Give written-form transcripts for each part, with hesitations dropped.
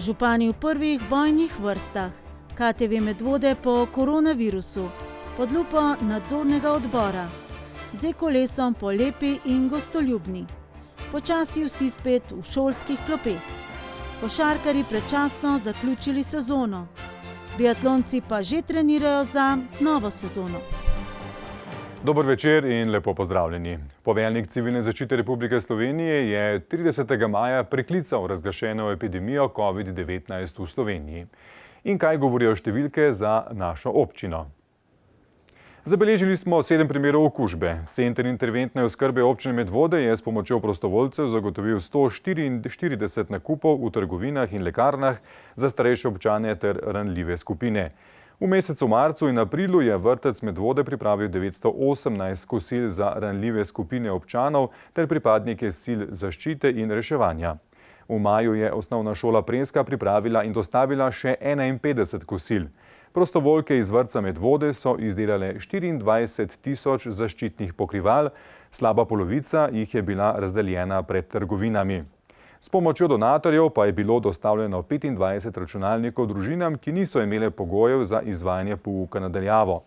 Župani v prvih bojnih vrstah. KTV Medvode po koronavirusu. Pod lupo nadzornega odbora. Z kolesom po lepi in gostoljubni. Počasi vsi spet v šolskih klopeh. Košarkarji predčasno zaključili sezono. Biatlonci pa že trenirajo za novo sezono. Dober večer in lepo pozdravljeni. Poveljnik Civilne zaščite Republike Slovenije je 30. maja preklical razglašeno epidemijo COVID-19 v Sloveniji. In kaj govorijo številke za našo občino? Zabeležili smo 7 primerov okužbe. Center interventne oskrbe občine Medvode je s pomočjo prostovoljcev zagotovil 144 nakupov v trgovinah in lekarnah za starejše občane ter ranljive skupine. V mesecu marcu in aprilu je vrtec Medvode pripravil 918 kosil za ranljive skupine občanov ter pripadnike sil zaščite in reševanja. V maju je osnovna šola Prenska pripravila in dostavila še 51 kosil. Prostovoljke iz vrtca Medvode so izdelale 24.000 zaščitnih pokrival, slaba polovica jih je bila razdeljena pred trgovinami. S pomočjo donatorjev pa je bilo dostavljeno 25 računalnikov družinam, ki niso imele pogojev za izvajanje pouka na daljavo.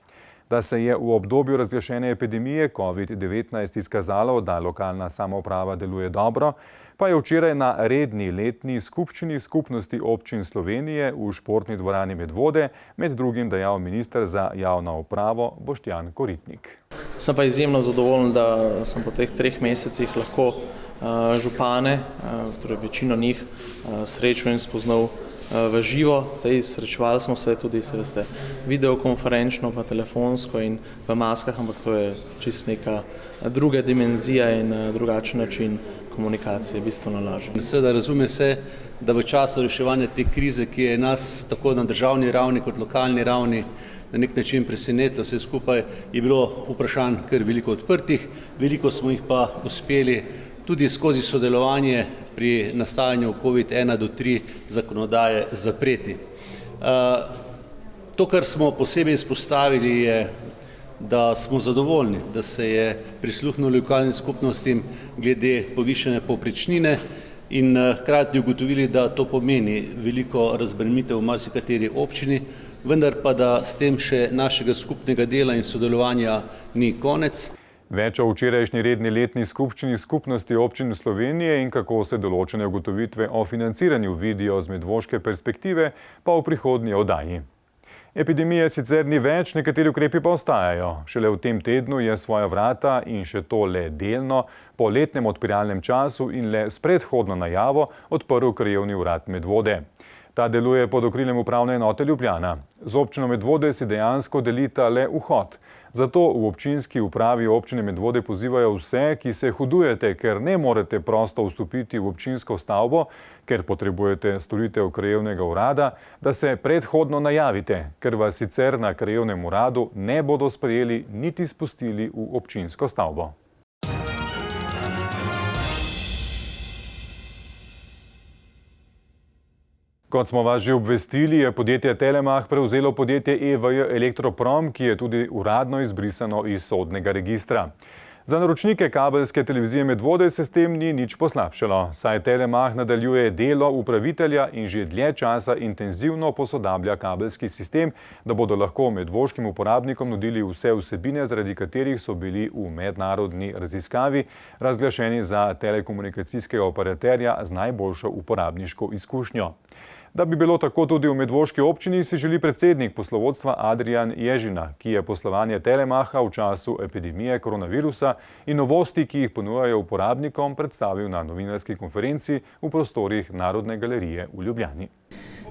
Da se je v obdobju razglašene epidemije COVID-19 izkazalo, da lokalna samouprava deluje dobro, pa je včeraj na redni letni skupščini Skupnosti občin Slovenije v športni dvorani Medvode med drugim dejal minister za javno upravo Boštjan Koritnik. Sem pa izjemno zadovoljen, da sem po teh 3 mesecih lahko župane, torej večino njih, srečal in spoznal v živo. Srečevali smo se tudi, se veste, videokonferenčno pa telefonsko in v maskah, ampak to je čisto neka druga dimenzija in drugačen način komunikacije, bistveno lažje. Seveda razume se, da v času reševanja te krize, ki je nas tako na državni ravni kot lokalni ravni na nek način presenetilo, vse skupaj je bilo vprašanj kar veliko odprtih, veliko smo jih pa uspeli tudi skozi sodelovanje pri nastajanju COVID-1 do 3 zakonodaje zapreti. To, kar smo posebej izpostavili, je, da smo zadovoljni, da se je prisluhnilo lokalnim skupnostim glede povišene povprečnine in hkrati ugotovili, da to pomeni veliko razbremenitev v marsikateri občini, vendar pa da s tem še našega skupnega dela in sodelovanja ni konec. Več o včerajšnji redni letni skupščini Skupnosti občin Slovenije in kako se določene ugotovitve o financiranju vidijo z medvoške perspektive pa v prihodnji oddaji. Epidemije sicer ni več, nekateri ukrepi pa ostajajo. Šele v tem tednu je svoja vrata in še to le delno po letnem odpiralnem času in le s predhodno najavo odprl krajevni urad Medvode. Ta deluje pod okriljem upravne enote Ljubljana. Z občino Medvode si dejansko delita le vhod. Zato v občinski upravi občine Medvode pozivajo vse, ki se hudujete, ker ne morete prosto vstopiti v občinsko stavbo, ker potrebujete storitev krajevnega urada, da se predhodno najavite, ker vas sicer na krajevnem uradu ne bodo sprejeli niti spustili v občinsko stavbo. Kot smo vas že obvestili, je podjetje Telemach prevzelo podjetje EVJ Elektroprom, ki je tudi uradno izbrisano iz sodnega registra. Za naročnike kabelske televizije Medvode se s tem ni nič poslabšalo, saj Telemach nadaljuje delo upravitelja in že dlje časa intenzivno posodablja kabelski sistem, da bodo lahko medvoškim uporabnikom nudili vse vsebine, zaradi katerih so bili v mednarodni raziskavi razglašeni za telekomunikacijskega operaterja z najboljšo uporabniško izkušnjo. Da bi bilo tako tudi v medvoški občini, si želi predsednik poslovodstva Adrijan Ježina, ki je poslovanje Telemacha v času epidemije koronavirusa in novosti, ki jih ponujajo uporabnikom, predstavil na novinarski konferenci v prostorih Narodne galerije v Ljubljani.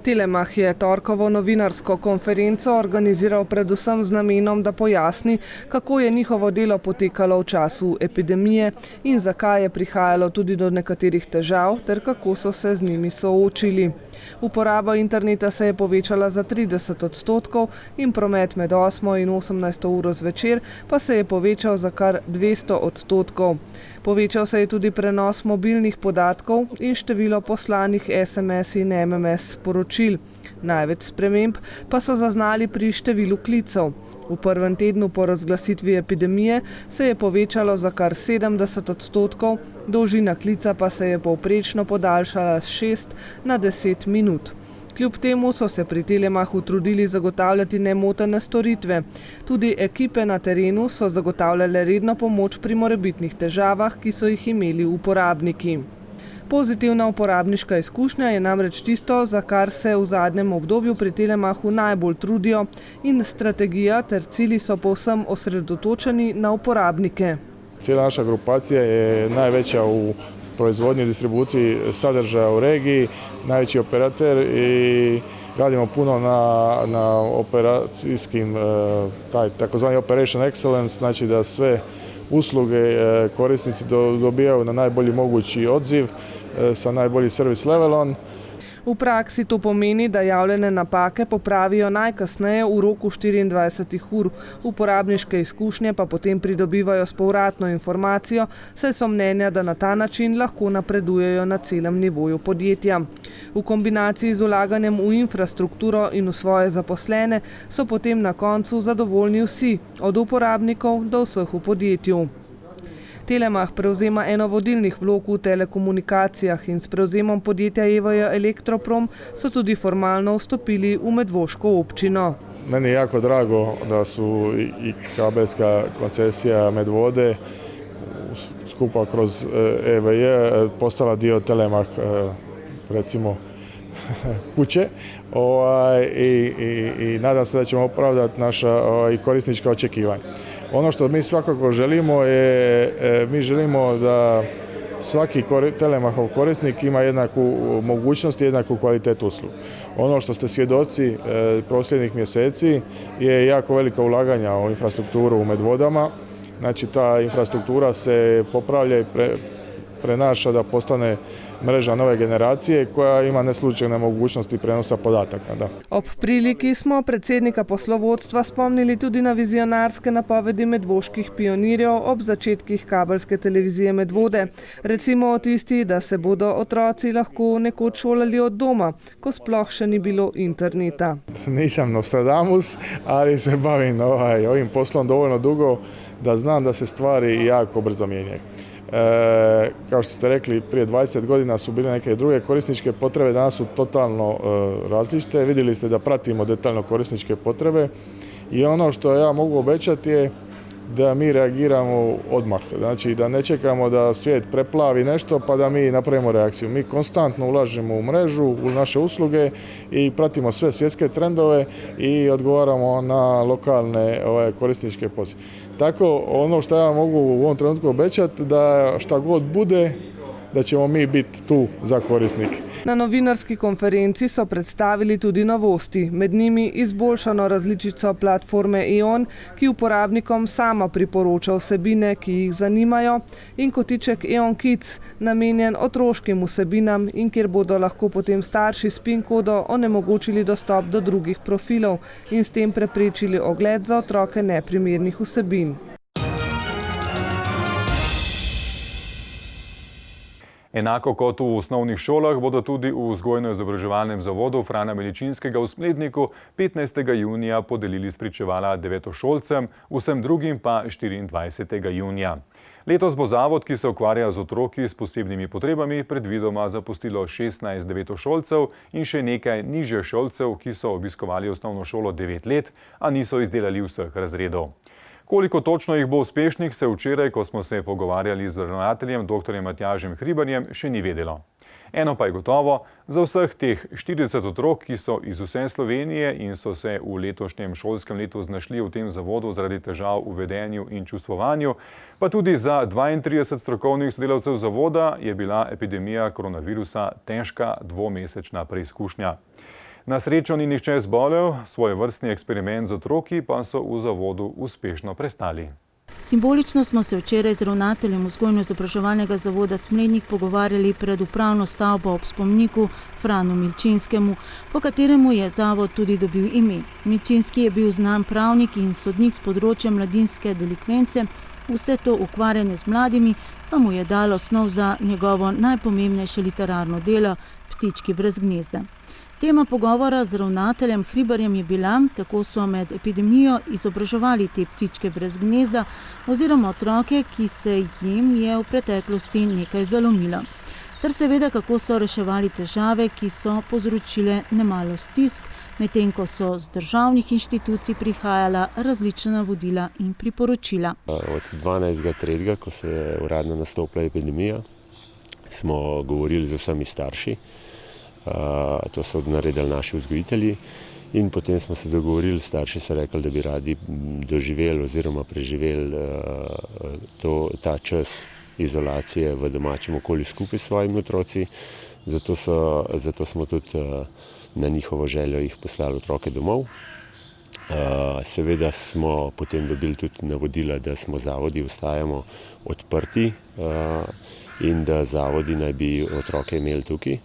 Telemach je torkovo novinarsko konferenco organiziral predvsem z namenom, da pojasni, kako je njihovo delo potekalo v času epidemije in zakaj je prihajalo tudi do nekaterih težav ter kako so se z njimi soočili. Uporaba interneta se je povečala za 30% in promet med 8. in 18. uro zvečer pa se je povečal za kar 200%. Povečal se je tudi prenos mobilnih podatkov in število poslanih SMS in MMS sporočil. Največ sprememb pa so zaznali pri številu klicev. V prvem tednu po razglasitvi epidemije se je povečalo za kar 70%, dolžina klica pa se je povprečno podaljšala z 6 na 10 minut. Kljub temu so se pri Telemachu trudili zagotavljati nemotene storitve. Tudi ekipe na terenu so zagotavljale redno pomoč pri morebitnih težavah, ki so jih imeli uporabniki. Pozitivna uporabniška izkušnja je namreč tisto, za kar se v zadnjem obdobju pri Telemachu najbolj trudijo, in strategija ter cilji so povsem osredotočeni na uporabnike. Cijela naša grupacija je najveća u proizvodnji i distribuciji sadržaja u regiji, najveći operater i radimo puno na operacijskim, takozvani Operation Excellence, znači da sve usluge korisnici dobijaju na najbolji mogući odziv sa najbolji service levelom. V praksi to pomeni, da javljene napake popravijo najkasneje v roku 24 ur, uporabniške izkušnje pa potem pridobivajo s povratno informacijo, saj so mnenja, da na ta način lahko napredujejo na celem nivoju podjetja. V kombinaciji z vlaganjem v infrastrukturo in v svoje zaposlene so potem na koncu zadovoljni vsi, od uporabnikov do vseh v podjetju. Telemach prevzema eno vodilnih vlog v telekomunikacijah in s prevzemom podjetja EVJ Elektroprom so tudi formalno vstopili v Medvoško občino. Meni je jako drago da su i kabelska koncesija Medvode skupa kroz EVJ postala dio Telemach, recimo, kuće i nadam se da ćemo opravdati naša korisnička očekivanja. Ono što mi svakako želimo je, mi želimo da svaki Telemachov korisnik ima jednaku mogućnost i jednaku kvalitetu usluga. Ono što ste svjedoci posljednjih mjeseci je jako velika ulaganja u infrastrukturu u Medvodama. Znači ta infrastruktura se popravlja i prenaša da postane mreža nove generacije koja ima neslučajne mogućnosti prenosa podataka. Da. Ob priliki smo predsednika poslovodstva spomnili tudi na vizionarske napovedi medvoških pionirjev ob začetkih kabelske televizije Medvode. Recimo o tisti, da se bodo otroci lahko nekoč šolali od doma, ko sploh še ni bilo interneta. Nisam Nostradamus, ali se bavim ovim poslom dovoljno dugo da znam da se stvari jako brzo mijenjaju. Kao što ste rekli, prije 20 godina su bile neke druge korisničke potrebe, danas su totalno različite. Vidjeli ste da pratimo detaljno korisničke potrebe i ono što ja mogu obećati je da mi reagiramo odmah. Znači da ne čekamo da svijet preplavi nešto pa da mi napravimo reakciju. Mi konstantno ulažemo u mrežu, u naše usluge i pratimo sve svjetske trendove i odgovaramo na lokalne korisničke pozive. Tako ono što ja mogu u ovom trenutku obećati da šta god bude, da ćemo mi biti tu za korisnike. Na novinarski konferenci so predstavili tudi novosti, med njimi izboljšano različico platforme EON, ki uporabnikom sama priporoča vsebine, ki jih zanimajo, in kotiček EON Kids, namenjen otroškim vsebinam in kjer bodo lahko potem starši s PIN kodo onemogočili dostop do drugih profilov in s tem preprečili ogled za otroke neprimernih vsebin. Enako kot v osnovnih šolah bodo tudi v vzgojno-izobraževalnem zavodu Frana Miličinskega v Smledniku 15. junija podelili spričevala devetošolcem, vsem drugim pa 24. junija. Letos bo zavod, ki se ukvarja z otroki s posebnimi potrebami, predvidoma zapustilo 16 devetošolcev in še nekaj nižješolcev, ki so obiskovali osnovno šolo 9 let, a niso izdelali vseh razredov. Koliko točno jih bo uspešnih, se včeraj, ko smo se pogovarjali z ravnateljem dr. Matjažem Hribarjem, še ni vedelo. Eno pa je gotovo, za vseh teh 40 otrok, ki so iz vse Slovenije in so se v letošnjem šolskem letu znašli v tem zavodu zaradi težav v vedenju in čustvovanju, pa tudi za 32 strokovnih sodelavcev zavoda je bila epidemija koronavirusa težka dvomesečna preizkušnja. Na srečo ni nihče zbolel, svojevrstni eksperiment z otroki pa so v zavodu uspešno prestali. Simbolično smo se včeraj z ravnateljem vzgojno-izobraževalnega zavoda Smlednik pogovarjali pred upravno stavbo ob spomniku Franu Milčinskemu, po kateremu je zavod tudi dobil ime. Milčinski je bil znan pravnik in sodnik s področja mladinske delikvence, vse to ukvarjanje z mladimi pa mu je dalo snov za njegovo najpomembnejše literarno delo Ptički brez gnezda. Tema pogovora z ravnateljem Hribarjem je bila, kako so med epidemijo izobraževali te ptičke brez gnezda oziroma otroke, ki se jim je v preteklosti nekaj zalomilo. ter seveda kako so reševali težave, ki so povzročile nemalo stisk, medtem ko so z državnih inštitucij prihajala različna navodila in priporočila. Od 12.3., ko se je uradno nastopila epidemija, smo govorili z vsemi starši, to so naredili naši vzgojitelji, in potem smo se dogovorili, starši so rekli, da bi radi doživeli oziroma preživeli ta čas izolacije v domačem okolju skupaj s svojimi otroci, zato smo tudi na njihovo željo jih poslali otroke domov. Seveda smo potem dobili tudi navodila, da smo zavodi ostajamo odprti in da zavodi naj bi otroke imeli tukaj.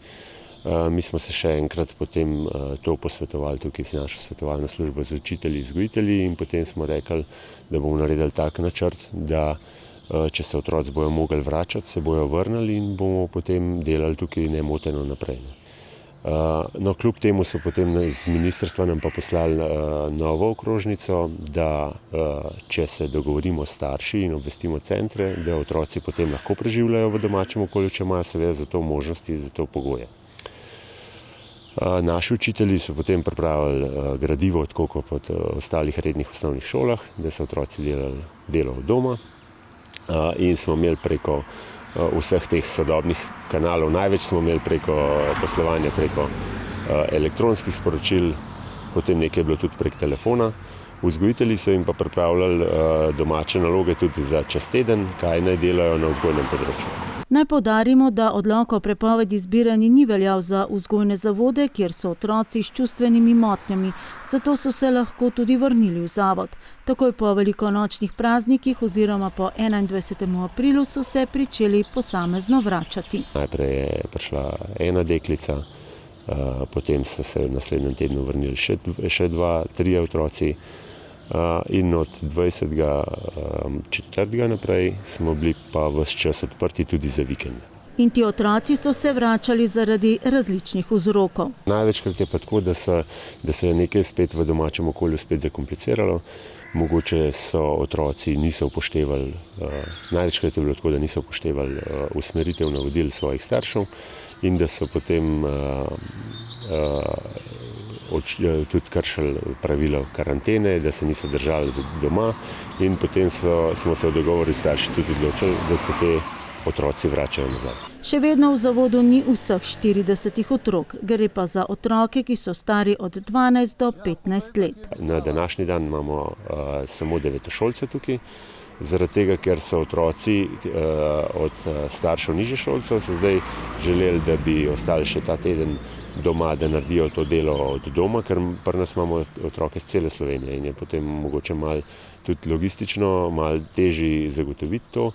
Mi smo se še enkrat potem to posvetovali tukaj z našo svetovalno službo z učitelji, vzgojitelji, in potem smo rekli, da bomo naredili tak načrt, da če se otroci bojo mogli vračati, se bojo vrnili in bomo potem delali tukaj nemoteno naprej. No, kljub temu so potem z ministrstva nam pa poslali novo okrožnico, da če se dogovorimo starši in obvestimo centre, da otroci potem lahko preživljajo v domačem okolju, če imajo seveda za to možnosti, za to pogoje. Naši učitelji so potem pripravili gradivo, tako kot po ostalih rednih osnovnih šolah, da so otroci delali delo od doma, in smo imeli preko vseh teh sodobnih kanalov, največ smo imeli preko poslovanja, preko elektronskih sporočil, potem nekaj je bilo tudi prek telefona. Vzgojitelji so jim pa pripravljali domače naloge tudi za čez teden, kaj naj delajo na vzgojnem področju. Naj poudarimo, da odlok o prepovedi zbiranja ni veljal za vzgojne zavode, kjer so otroci s čustvenimi motnjami, zato so se lahko tudi vrnili v zavod. Takoj po velikonočnih praznikih oziroma po 21. aprilu so se pričeli posamezno vračati. Najprej je prišla ena deklica, potem so se v naslednjem tednu vrnili še 2-3 otroci, in od 20.4. naprej smo bili pa ves čas odprti tudi za vikend. In ti otroci so se vračali zaradi različnih vzrokov. Največkrat je pa tako, da se je nekaj spet v domačem okolju spet zakompliciralo. Mogoče so otroci niso upoštevali, največkrat je bilo tako, da niso upoštevali usmeritev navodil svojih staršev in da so potem tudi kršili pravila karantene, da se niso držali doma, in potem smo se v dogovoru s starši tudi odločili, da se te otroci vračajo nazaj. Še vedno v zavodu ni vseh 40 otrok, gre pa za otroke, ki so stari od 12 do 15 let. Na današnji dan imamo samo 9-šolce tukaj, zaradi tega, ker so otroci od staršev nižješolcev so zdaj želeli, da bi ostali še ta teden doma, da naredijo to delo od doma, ker pri nas imamo otroke z cele Slovenije in je potem mogoče malo tudi logistično, malo težje zagotoviti to.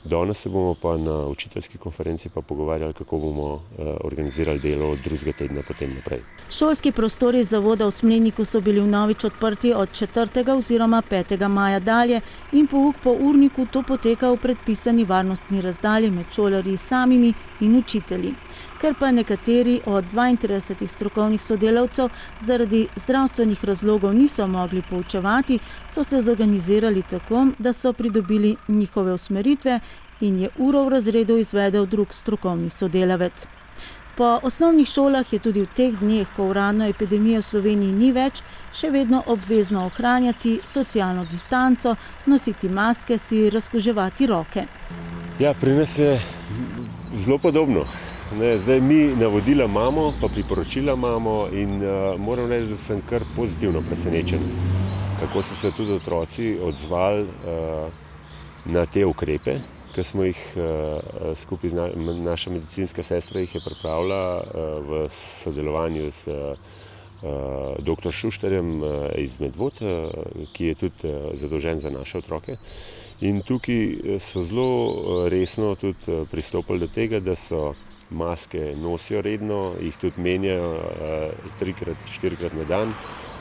Danes se bomo pa na učiteljski konferenci pa pogovarjali, kako bomo organizirali delo od drugega tedna potem naprej. Šolski prostori zavoda v Smledniku so bili vnovič odprti od 4. oziroma 5. maja dalje in pouk po urniku to poteka v predpisani varnostni razdalji med šolarji samimi in učitelji. Ker pa nekateri od 32 strokovnih sodelavcev zaradi zdravstvenih razlogov niso mogli poučevati, so se zorganizirali tako, da so pridobili njihove usmeritve in je uro v razredu izvedel drug strokovni sodelavec. Po osnovnih šolah je tudi v teh dneh, ko uradno epidemije v Sloveniji ni več, še vedno obvezno ohranjati socialno distanco, nositi maske, si razkuževati roke. Ja, pri nas je zelo podobno. Zdaj mi navodila imamo, pa priporočila imamo in moram reči, da sem kar pozitivno presenečen, kako so se tudi otroci odzvali na te ukrepe, ki smo jih skupaj z naša medicinska sestra jih je pripravila v sodelovanju s dr. Šuštarjem iz Medvod, ki je tudi zadolžen za naše otroke. In tukaj so zelo resno tudi pristopili do tega, da so maske nosijo redno, jih tudi menjajo 3-4 na dan.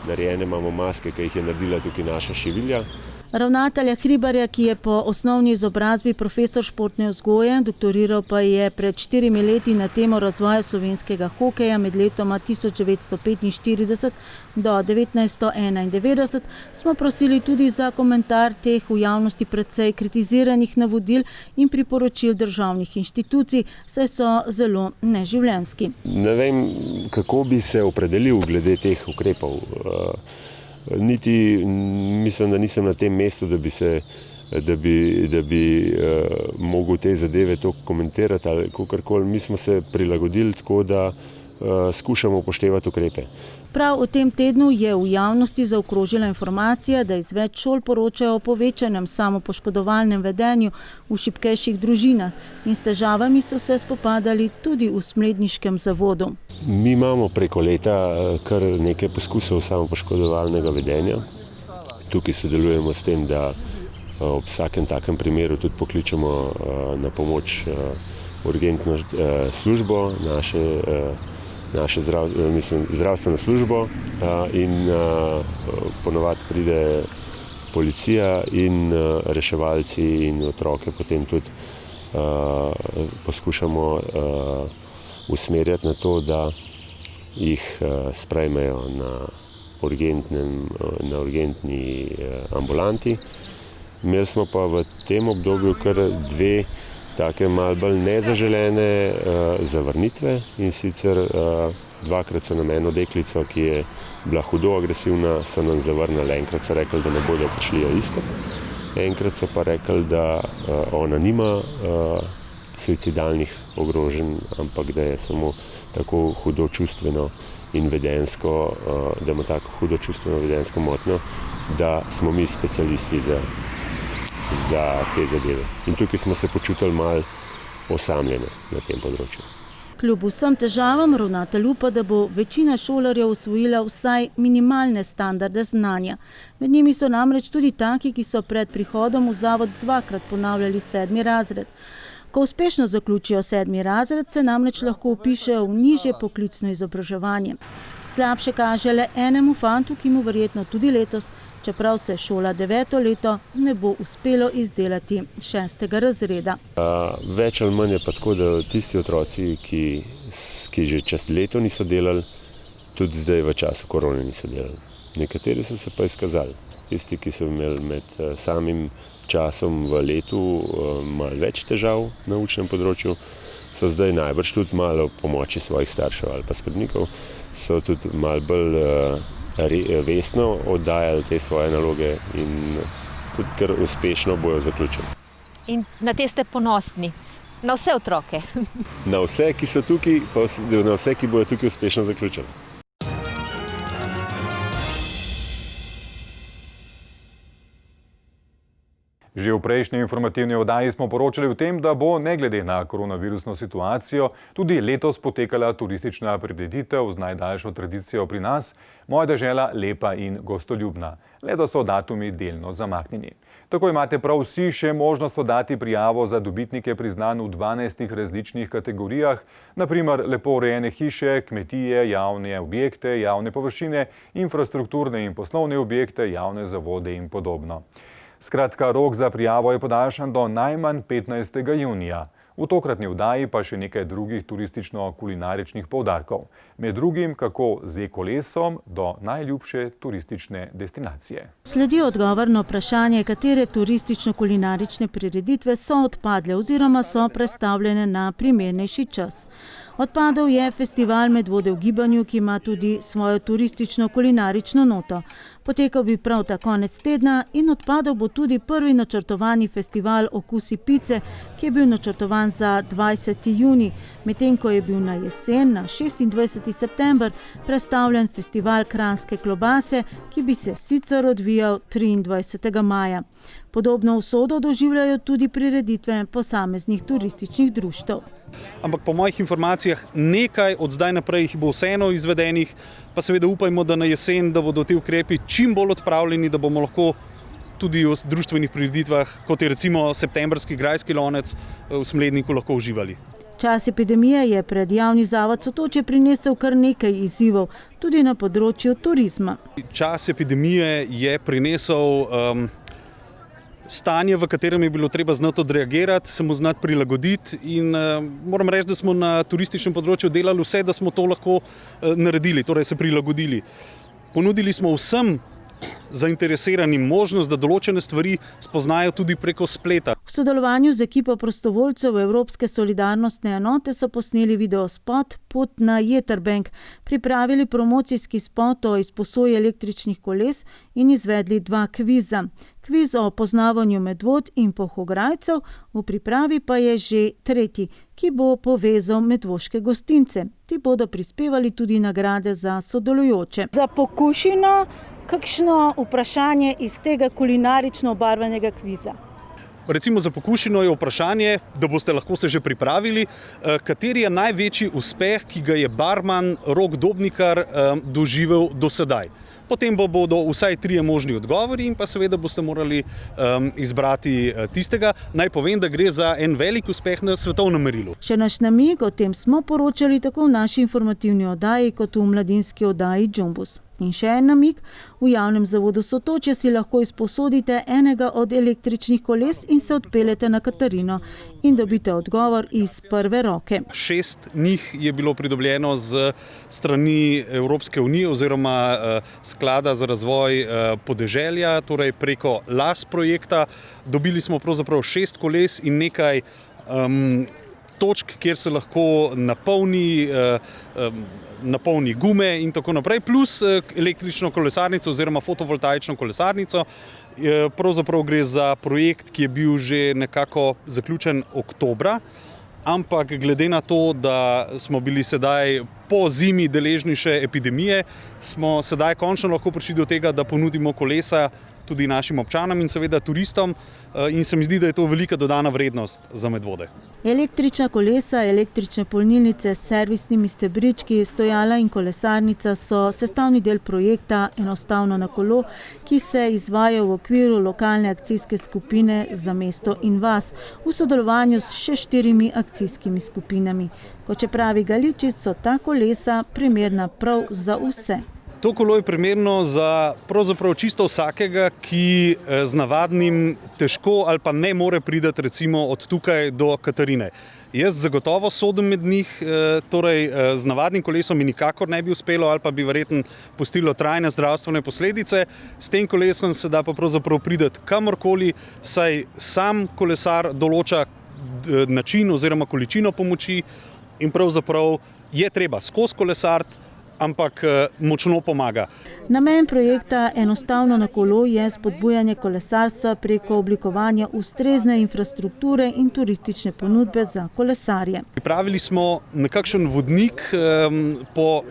Narejene imamo maske, ki jih je naredila tukaj naša šivilja, Ravnatelja Hribarja, ki je po osnovni izobrazbi profesor športne vzgoje, doktoriral pa je pred 4 leti na temo razvoja slovenskega hokeja med letoma 1945 do 1991, smo prosili tudi za komentar teh v javnosti precej kritiziranih navodil in priporočil državnih inštitucij, saj so zelo neživljenjski. Ne vem, kako bi se opredelil glede teh ukrepov. Niti mislim, da nisem na tem mestu, da bi mogel te zadeve to komentirati ali kakorkoli. Mi smo se prilagodili tako, da skušamo upoštevati ukrepe. Prav v tem tednu je v javnosti zaokrožila informacija, da iz več šol poročajo o povečanem samopoškodovalnem vedenju v šibkejših družinah in s težavami so se spopadali tudi v Smledniškem zavodu. Mi imamo preko leta kar nekaj poskusov samopoškodovalnega vedenja. Tukaj sodelujemo s tem, da ob vsakem takem primeru tudi pokličemo na pomoč urgentno službo, naše zdravstveno službo in ponovadi pride policija in reševalci in otroke potem tudi poskušamo usmerjati na to, da jih sprejmejo na urgentni ambulanti. Imeli smo pa v tem obdobju kar 2 take malo bolj nezaželene zavrnitve in sicer 2-krat so nam eno deklico, ki je bila hudo agresivna, so nam zavrnili. Enkrat so rekli, da ne bodo prišli jo iskati, enkrat so pa rekli, da ona nima suicidalnih ogroženj, ampak da je samo tako hudo čustveno in vedenjsko, da ima tako hudo čustveno vedenjsko motnjo, da smo mi specialisti za te zadeve. In tukaj smo se počutili malo osamljene na tem področju. Kljub vsem težavam ravnatelj upa, da bo večina šolarjev usvojila vsaj minimalne standarde znanja. Med njimi so namreč tudi taki, ki so pred prihodom v zavod 2-krat ponavljali 7. razred. Ko uspešno zaključijo 7. razred, se namreč lahko vpišejo v nižje poklicno izobraževanje. Slabše kaže le enemu fantu, ki mu verjetno tudi letos, čeprav se šola 9. leto, ne bo uspelo izdelati 6. razreda. Več ali manj je pa tako, da tisti otroci, ki že čez leto niso delali, tudi zdaj v času korone niso delali. Nekateri so se pa izkazali. Tisti, ki so imeli med samim časom v letu malo več težav na učnem področju, so zdaj najbrž tudi malo pomoči svojih staršev ali pa skrbnikov, so tudi malo bolj vestno oddajali te svoje naloge in tudi kar uspešno bojo zaključili. In na te ste ponosni? Na vse otroke? Na vse, ki so tukaj, pa na vse, ki bojo tukaj uspešno zaključili. Že v prejšnji informativni oddaji smo poročali o tem, da bo ne glede na koronavirusno situacijo tudi letos potekala turistična prireditev z najdaljšo tradicijo pri nas, Moja dežela lepa in gostoljubna. Letos so datumi delno zamaknjeni. Tako imate prav vsi še možnost oddati prijavo za dobitnike priznanj v 12 različnih kategorijah, naprimer lepo urejene hiše, kmetije, javne objekte, javne površine, infrastrukturne in poslovne objekte, javne zavode in podobno. Skratka, rok za prijavo je podaljšan do najmanj 15. junija. V tokratni oddaji pa še nekaj drugih turistično-kulinaričnih poudarkov. Med drugim, kako z e-kolesom do najljubše turistične destinacije. Sledi odgovor na vprašanje, katere turistično-kulinarične prireditve so odpadle oziroma so prestavljene na primernejši čas. Odpadel je festival Medvode v gibanju, ki ima tudi svojo turistično-kulinarično noto. Potekal bi prav ta konec tedna in odpadel bo tudi prvi načrtovani festival Okusi pice, ki je bil načrtovan za 20. junij, medtem ko je bil na jesen, na 26. september, prestavljen festival Kranjske klobase, ki bi se sicer odvijal 23. maja. Podobno usodo doživljajo tudi prireditve posameznih turističnih društev. Ampak po mojih informacijah nekaj od zdaj naprej jih bo vseeno izvedenih, pa seveda upajmo, da na jesen, da bodo ti ukrepi čim bolj odpravljeni, da bomo lahko tudi v društvenih prireditvah, kot je recimo septembrski grajski lonec v Smledniku, lahko uživali. Čas epidemije je pred javni zavod Sotočje prinesel kar nekaj izzivov, tudi na področju turizma. Čas epidemije je prinesel stanje, v katerem je bilo treba znati odreagirati, se mu znati prilagoditi in moram reči, da smo na turističnem področju delali vse, da smo to lahko naredili, torej se prilagodili. Ponudili smo vsem zainteresiranim možnost, da določene stvari spoznajo tudi preko spleta. V sodelovanju z ekipo prostovoljcev Evropske solidarnostne enote so posneli videospot Pot na Jeterbank, pripravili promocijski spot o izposoji električnih koles in izvedli 2 kviza. Kviz o poznavanju Medvod in Polhograjcev, v pripravi pa je že 3., ki bo povezal medvoške gostince. Ti bodo prispevali tudi nagrade za sodelujoče. Za pokušino, kakšno vprašanje iz tega kulinarično obarvanega kviza? Recimo za pokušino je vprašanje, da boste lahko se že pripravili, kateri je največji uspeh, ki ga je barman Rok Dobnikar doživel do sedaj. Potem bodo vsaj 3 možni odgovori in pa seveda boste morali izbrati tistega. Naj povem, da gre za en velik uspeh na svetovnem merilu. Še naš namig, o tem smo poročali tako v naši informativni oddaji kot v mladinski oddaji Džumbus. In še en namig, v javnem zavodu Sotočje si lahko izposodite enega od električnih koles in se odpeljete na Katarino in dobite odgovor iz prve roke. 6 njih je bilo pridobljeno z strani Evropske unije oziroma Sklada za razvoj podeželja, torej preko LAS projekta. Dobili smo pravzaprav 6 koles in nekaj točk, kjer se lahko napolni gume in tako naprej, plus električno kolesarnico oziroma fotovoltaično kolesarnico. Pravzaprav gre za projekt, ki je bil že nekako zaključen oktobra, ampak glede na to, da smo bili sedaj po zimi deležni še epidemije, smo sedaj končno lahko prišli do tega, da ponudimo kolesa tudi našim občanom in seveda turistom in se mi zdi, da je to velika dodana vrednost za Medvode. Električna kolesa, električne polnilnice s servisnimi stebrički, stojala in kolesarnica so sestavni del projekta Enostavno na kolo, ki se izvaja v okviru lokalne akcijske skupine Za mesto in vas, v sodelovanju s še 4 akcijskimi skupinami. Kot pravi Galičič, so ta kolesa primerna prav za vse. To kolo je primerno za pravzaprav čisto vsakega, ki z navadnim težko ali pa ne more priti recimo od tukaj do Katarine. Jaz zagotovo sodim med njih, torej z navadnim kolesom mi nikakor ne bi uspelo ali pa bi verjetno pustilo trajne zdravstvene posledice. S tem kolesom se da pa pravzaprav priti kamorkoli, saj sam kolesar določa način oziroma količino pomoči in pravzaprav je treba skozi kolesariti, ampak močno pomaga. Namen projekta Enostavno na kolo je spodbujanje kolesarstva preko oblikovanja ustrezne infrastrukture in turistične ponudbe za kolesarje. Pripravili smo nekakšen vodnik po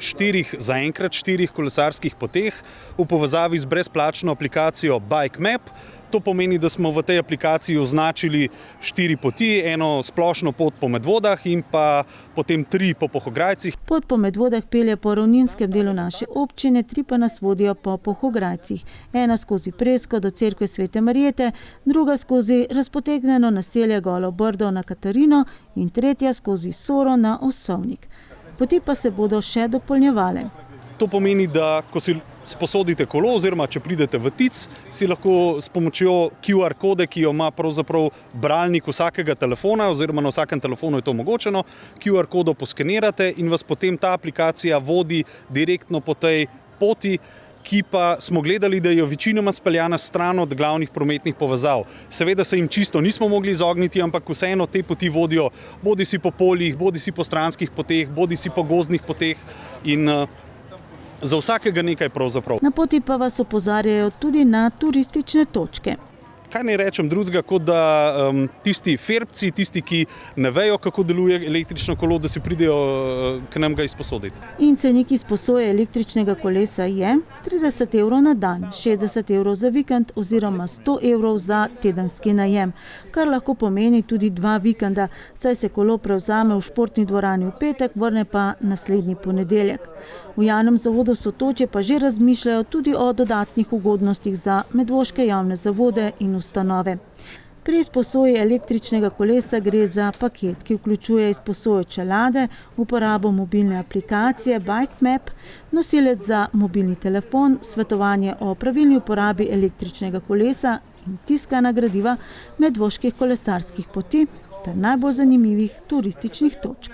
zaenkrat 4 kolesarskih poteh v povezavi z brezplačno aplikacijo Bike Map. To pomeni, da smo v tej aplikaciji označili 4 poti, eno splošno pot po Medvodah in pa potem 3 po Polhograjcih. Pot po Medvodah pelje po ravninskem delu naše občine, 3 pa nas vodijo po Polhograjcih. Ena skozi Presko do cerkve Svete Marjete, druga skozi razpotegnjeno naselje Golo Brdo na Katarino in tretja skozi Soro na Osovnik. Poti pa se bodo še dopolnjevale. To pomeni, da ko si sposodite kolo oziroma če pridete v Tic, si lahko s pomočjo QR kode, ki jo ima pravzaprav bralnik vsakega telefona oziroma na vsakem telefonu je to omogočeno, QR kodo poskenirate in vas potem ta aplikacija vodi direktno po tej poti, ki pa smo gledali, da je večinoma speljana stran od glavnih prometnih povezav. Seveda se jim čisto nismo mogli izogniti, ampak vseeno te poti vodijo bodi si po poljih, bodi si po stranskih poteh, bodi si po gozdnih poteh in za vsakega nekaj pravzaprav. Na poti pa vas opozarjajo tudi na turistične točke. Kaj naj rečem drugega, kot da tisti ferbci, tisti, ki ne vejo, kako deluje električno kolo, da si pridejo k nam ga izposoditi. In cenik izposoje električnega kolesa je 30 € na dan, 60 € za vikend oziroma 100 € za tedenski najem, kar lahko pomeni tudi 2 vikenda, saj se kolo prevzame v športni dvorani v petek, vrne pa naslednji ponedeljek. V javnem zavodu Sotočje pa že razmišljajo tudi o dodatnih ugodnostih za medvoške javne zavode in ustanove. Pri izposoji električnega kolesa gre za paket, ki vključuje izposojo čelade, uporabo mobilne aplikacije Bike Map, nosilec za mobilni telefon, svetovanje o pravilni uporabi električnega kolesa in tiskana gradiva medvoških kolesarskih poti ter najbolj zanimivih turističnih točk.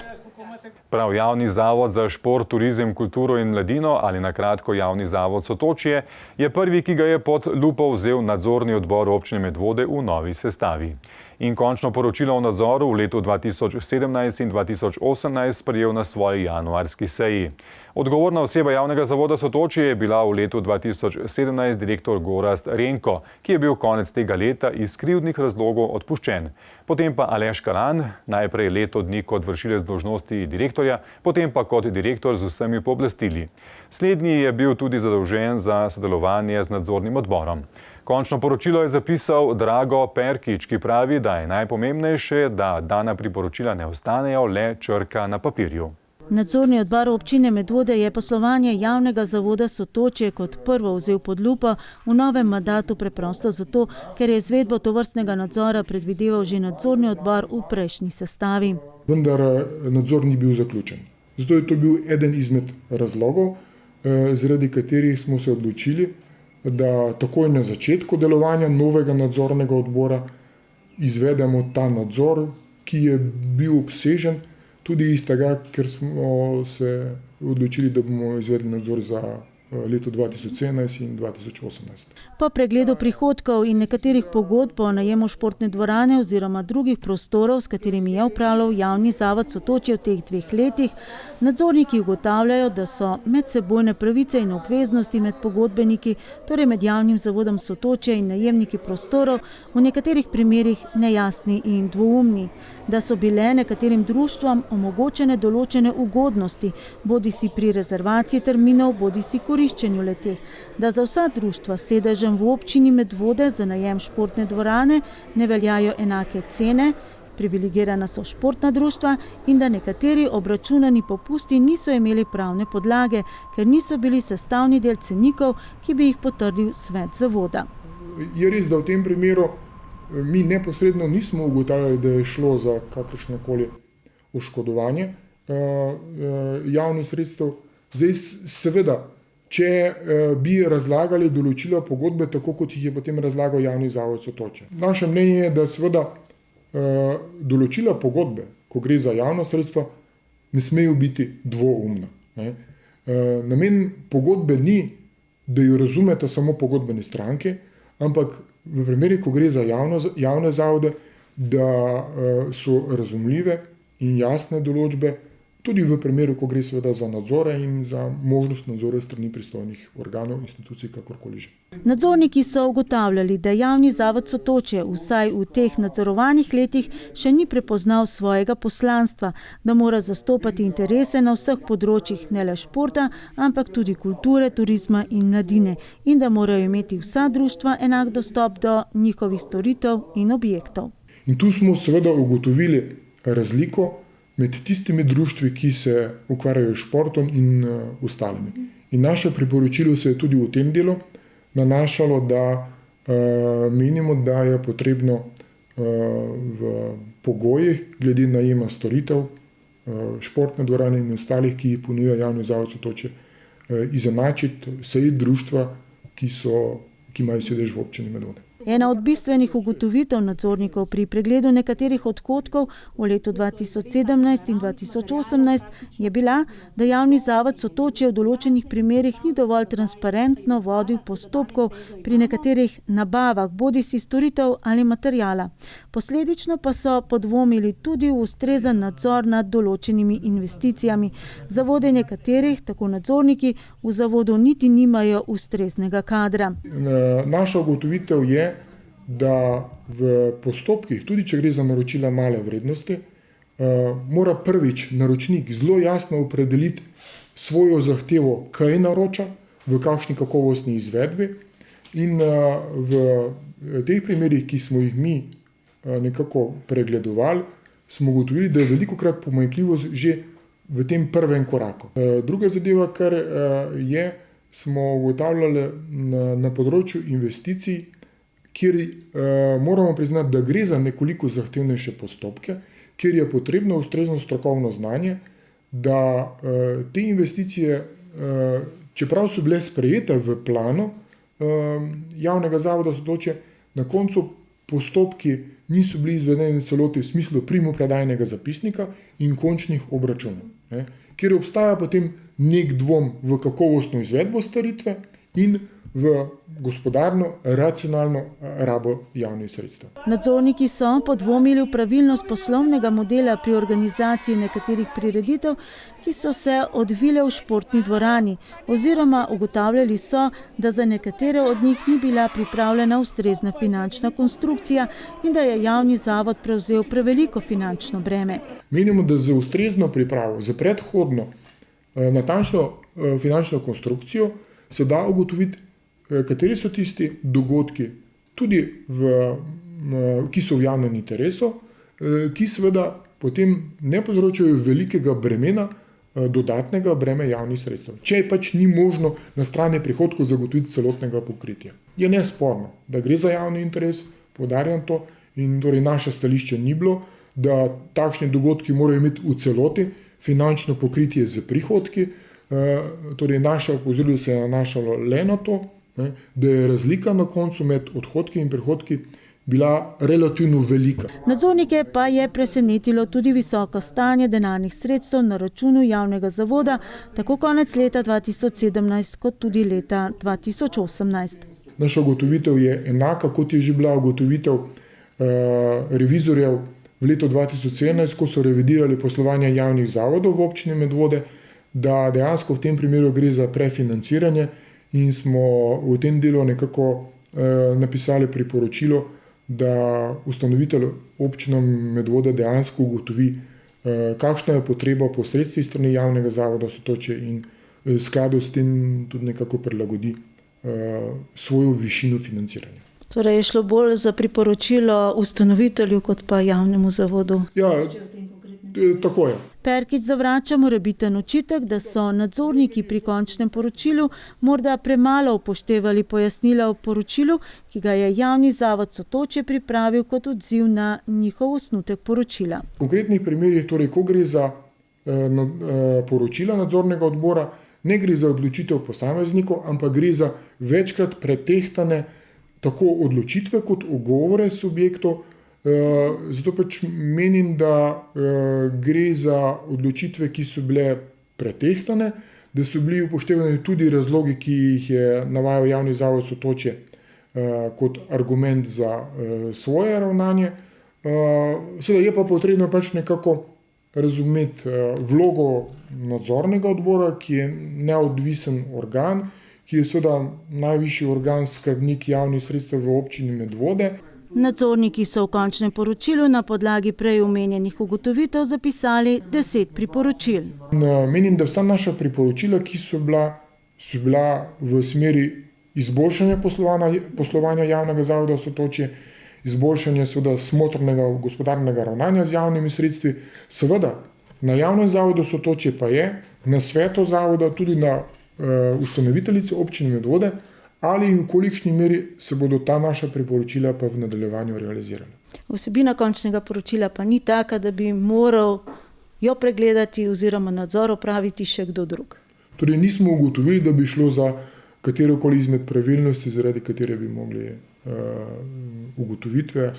Prav Javni zavod za šport, turizem, kulturo in mladino, ali na kratko Javni zavod Sotočje, je prvi, ki ga je pod lupo vzel nadzorni odbor občine Medvode v novi sestavi. In končno poročilo o nadzoru v letu 2017 in 2018 sprejel na svoji januarski seji. Odgovorna oseba Javnega zavoda Sotočje je bila v letu 2017 direktor Gorazd Renko, ki je bil konec tega leta iz krivdnih razlogov odpuščen. Potem pa Aleš Kalan, najprej leto dni kot vršilec dolžnosti direktorja, potem pa kot direktor z vsemi pooblastili. Slednji je bil tudi zadolžen za sodelovanje z nadzornim odborom. Končno poročilo je zapisal Drago Perkič, ki pravi, da je najpomembnejše, da dana priporočila ne ostanejo le črka na papirju. Nadzorni odbor občine Medvode je poslovanje Javnega zavoda Sotočje kot prvo vzel pod lupo v novem mandatu preprosto zato, ker je izvedbo tovrstnega nadzora predvideval že nadzorni odbor v prejšnji sestavi. Vendar nadzor ni bil zaključen. Zato je to bil eden izmed razlogov, zaradi katerih smo se odločili, da takoj na začetku delovanja novega nadzornega odbora izvedemo ta nadzor, ki je bil obsežen tudi iz tega, ker smo se odločili, da bomo izvedli nadzor za leto 2017 in 2018. Po pregledu prihodkov in nekaterih pogodb o najemu športne dvorane oziroma drugih prostorov, s katerimi je upravljal Javni zavod Sotočje v teh 2 letih, nadzorniki ugotavljajo, da so medsebojne pravice in obveznosti med pogodbeniki, torej med Javnim zavodom Sotočje in najemniki prostorov, v nekaterih primerih nejasni in dvoumni, da so bile nekaterim društvom omogočene določene ugodnosti, bodisi pri rezervaciji terminov, bodisi koriščenju leteh, da za vsa društva s sedežem v občini Medvode za najem športne dvorane ne veljajo enake cene, privilegirana so športna društva in da nekateri obračunani popusti niso imeli pravne podlage, ker niso bili sestavni del cenikov, ki bi jih potrdil svet zavoda. Je res, da v tem primeru mi neposredno nismo ugotavljali, da je šlo za kakršnokoli oškodovanje javnih sredstev. Zdaj, seveda, če bi razlagali določila pogodbe, tako kot jih je potem razlagal Javni zavod Sotočje. Naše mnenje je, da seveda določila pogodbe, ko gre za javno sredstvo, ne smejo biti dvoumna. Namen pogodbe ni, da jo razumete samo pogodbene stranke, ampak v primeri, ko gre za javne zavode, da so razumljive in jasne določbe, tudi v primeru, ko gre seveda za nadzore in za možnost nadzora strani pristojnih organov, institucij, kakorkoli že. Nadzorniki so ugotavljali, da Javni zavod Sotočje vsaj v teh nadzorovanih letih še ni prepoznal svojega poslanstva, da mora zastopati interese na vseh področjih, ne le športa, ampak tudi kulture, turizma in mladine in da morajo imeti vsa društva enak dostop do njihovih storitev in objektov. In tu smo seveda ugotovili razliko med tistimi društvi, ki se ukvarjajo s športom in ostalimi. In naše priporočilo se je tudi v tem delu nanašalo, da menimo, da je potrebno v pogojih glede najema storitev športne dvorane in ostalih, ki jih ponuja Javni zavod Sotočje, izenačiti vse društva, ki imajo sedež v občini Medvode. Ena od bistvenih ugotovitev nadzornikov pri pregledu nekaterih odhodkov v letu 2017 in 2018 je bila, da Javni zavod Sotočje v določenih primerih ni dovolj transparentno vodil postopkov pri nekaterih nabavah, bodisi storitev ali materijala. Posledično pa so podvomili tudi v ustrezen nadzor nad določenimi investicijami, za vodenje katerih, tako nadzorniki, v zavodu niti nimajo ustreznega kadra. Naša ugotovitev je, da v postopkih, tudi če gre za naročila male vrednosti, mora prvič naročnik zelo jasno opredeliti svojo zahtevo, kaj naroča, v kakšni kakovostni izvedbi, in v teh primerih, ki smo jih mi nekako pregledovali, smo ugotovili, da je velikokrat pomanjkljivost že v tem prvem koraku. Druga zadeva, kar je, smo ugotavljali na področju investicij, kjer moramo priznati, da gre za nekoliko zahtevnejše postopke, kjer je potrebno ustrezno strokovno znanje, da te investicije, čeprav so bile sprejete v planu Javnega zavoda Sotočje, na koncu postopki niso bili izvedeni v celoti v smislu primopredajnega zapisnika in končnih obračunov, kjer obstaja potem nek dvom v kakovostno izvedbo storitve in v gospodarno, racionalno rabo javnih sredstev. Nadzorniki so podvomili v pravilnost poslovnega modela pri organizaciji nekaterih prireditev, ki so se odvile v športni dvorani, oziroma ugotavljali so, da za nekatere od njih ni bila pripravljena ustrezna finančna konstrukcija in da je javni zavod prevzel preveliko finančno breme. Menimo, da za ustrezno pripravo, za predhodno natančno finančno konstrukcijo se da ugotoviti, kateri so tisti dogodki, tudi ki so v javnem interesu, ki seveda potem ne povzročajo velikega bremena, dodatnega breme javnih sredstev. Če pač ni možno na strani prihodkov zagotoviti celotnega pokritja. Je nesporno, da gre za javni interes, poudarjam to, in torej naše stališče ni bilo, da takšni dogodki morajo imeti v celoti finančno pokritje z prihodki, torej naše opozorilo se je nanašalo le na to, da je razlika na koncu med odhodki in prihodki bila relativno velika. Nadzornike pa je presenetilo tudi visoko stanje denarnih sredstev na računu javnega zavoda, tako konec leta 2017 kot tudi leta 2018. Naša ugotovitev je enaka, kot je že bila ugotovitev revizorjev v letu 2017, ko so revidirali poslovanje javnih zavodov v občini Medvode, da dejansko v tem primeru gre za prefinanciranje in smo v tem delu nekako napisali priporočilo, da ustanovitelj občine Medvode dejansko ugotovi, kakšna je potreba po sredstvih strani javnega zavoda Sotočje in v skladu s tem tudi nekako prilagodi svojo višino financiranja. Torej je šlo bolj za priporočilo ustanovitelju kot pa javnemu zavodu? Ja, tako je. Perkič zavrača morebiten očitek, da so nadzorniki pri končnem poročilu morda premalo upoštevali pojasnila o poročilu, ki ga je javni zavod Sotočje pripravil kot odziv na njihov osnutek poročila. V konkretnih primerih, torej, ko gre za poročila nadzornega odbora, ne gre za odločitev posameznikov, ampak gre za večkrat pretehtane tako odločitve kot ugovore subjektov. Zato pač menim, da gre za odločitve, ki so bile pretehtane, da so bili upoštevani tudi razlogi, ki jih je navajal javni zavod Sotočje kot argument za svoje ravnanje. Seveda je pa potrebno pač nekako razumeti vlogo nadzornega odbora, ki je neodvisen organ, ki je seveda najvišji organ skrbnik javnih sredstev v občini Medvode. Nadzorniki so v končnem poročilu na podlagi prej omenjenih ugotovitev zapisali 10 priporočil. Menim, da vsa naša priporočila, ki so bila v smeri izboljšanja poslovanja javnega zavoda Sotočje, izboljšanja seveda smotrnega gospodarnega ravnanja z javnimi sredstvi, seveda na javnem zavodu Sotočje pa je, na svetu zavoda, tudi na ustanoviteljici občine Medvode, ali in v kolikšni meri se bodo ta naša priporočila pa v nadaljevanju realizirala. Vsebina končnega poročila pa ni taka, da bi moral jo pregledati oziroma nadzor opraviti še kdo drug. Torej nismo ugotovili, da bi šlo za katerokoli izmed pravilnosti, zaradi katere bi mogli ugotovitve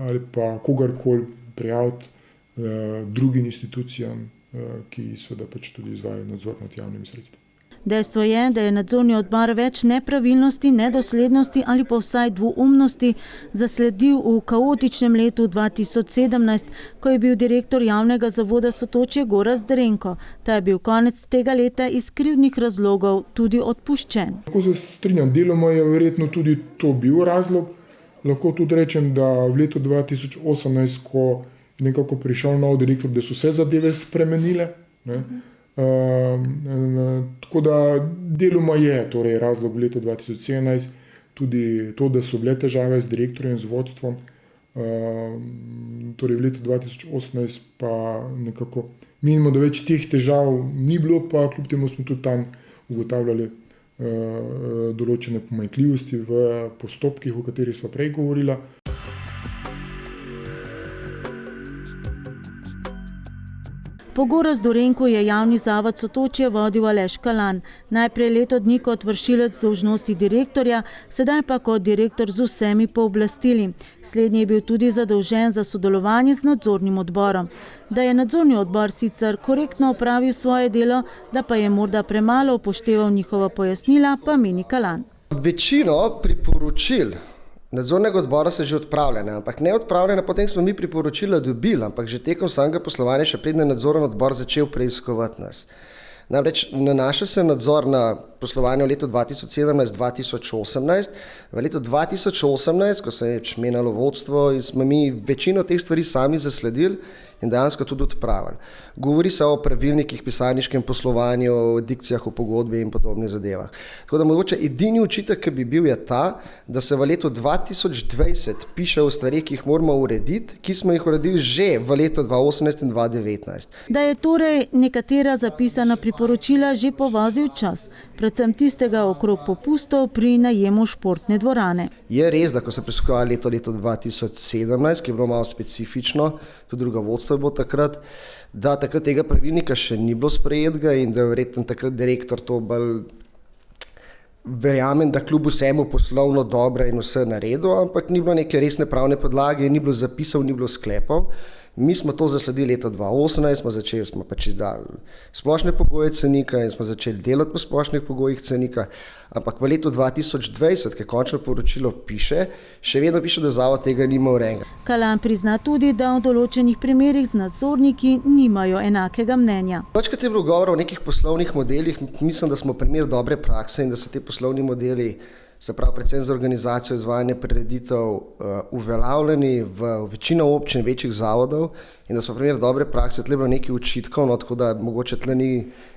ali pa kogarkoli prijaviti drugim institucijam, ki seveda pač tudi izvajajo nadzor nad javnimi sredstvi. Dejstvo je, da je nadzorni odbor več nepravilnosti, nedoslednosti ali pa vsaj dvoumnosti zasledil v kaotičnem letu 2017, ko je bil direktor javnega zavoda Sotočje Gorazd Drenko. Ta je bil konec tega leta iz krivdnih razlogov tudi odpuščen. Lahko se strinjam, deloma je verjetno tudi to bil razlog. Lahko tudi rečem, da v letu 2018, ko je nekako prišel nov direktor, da so se zadeve spremenile. Tako da deloma je torej razlog v letu 2017 tudi to, da so bile težave z direktorjem, z vodstvom. Torej v letu 2018 pa nekako menimo, da več teh težav ni bilo, pa kljub temu smo tudi tam ugotavljali določene pomanjkljivosti v postopkih, o katerih sva prej govorila. Po Gorazdu Renku je javni zavod Sotočje vodil Aleš Kalan. Najprej leto dni kot vršilec dolžnosti direktorja, sedaj pa kot direktor z vsemi pooblastili. Slednji je bil tudi zadolžen za sodelovanje z nadzornim odborom. Da je nadzorni odbor sicer korektno opravil svoje delo, da pa je morda premalo upošteval njihova pojasnila, pa meni Kalan. Večino priporočil nadzornega odbora se že odpravljene, ampak ne odpravljene, potem smo mi priporočila dobili, ampak že tekom samega poslovanja, še predtem je nadzorni odbor začel preiskovati nas. Namreč nanaša se nadzor na poslovanje v letu 2017-2018. V letu 2018, ko se je menjalo vodstvo, smo mi večino teh stvari sami zasledili in dejansko tudi odpravili. Govori se o pravilnikih, pisarniškem poslovanju, o dikcijah v pogodbi in podobnih zadevah. Tako da mogoče edini očitek, ki bi bil, je ta, da se v letu 2020 piše o stvareh, ki jih moramo urediti, ki smo jih uredili že v letu 2018 in 2019. Da je torej nekatera zapisana priporočila že povozil čas, predvsem tistega okrog popustov pri najemu športne dvorane. Je res, da ko se preiskovali leto 2017, ki je bilo malo specifično, tudi druga vodstva je bilo takrat, da takrat tega pravilnika še ni bilo sprejetega in da je verjetno takrat direktor to bolj verjamem, da kljub vsemu poslovno dobro in vse naredil, ampak ni bilo neke resne pravne podlage, ni bilo zapisov, ni bilo sklepov. Mi smo to zasledili leta 2018, smo pač izdali splošne pogoje cenika in smo začeli delati po splošnih pogojih cenika, ampak v letu 2020, ki končno poročilo piše, še vedno piše, da zavod tega nima urejenega. Kalan prizna tudi, da v določenih primerih z nadzorniki nimajo enakega mnenja. Večkrat je bilo govora o nekih poslovnih modelih, mislim, da smo primer dobre prakse in da so ti poslovni modeli, se pravi predvsem za organizacijo izvajanja prireditev, uveljavljeni v večino občin, večjih zavodov in da smo primer dobre prakse, tle bilo nekaj očitkov, no, tako da mogoče tle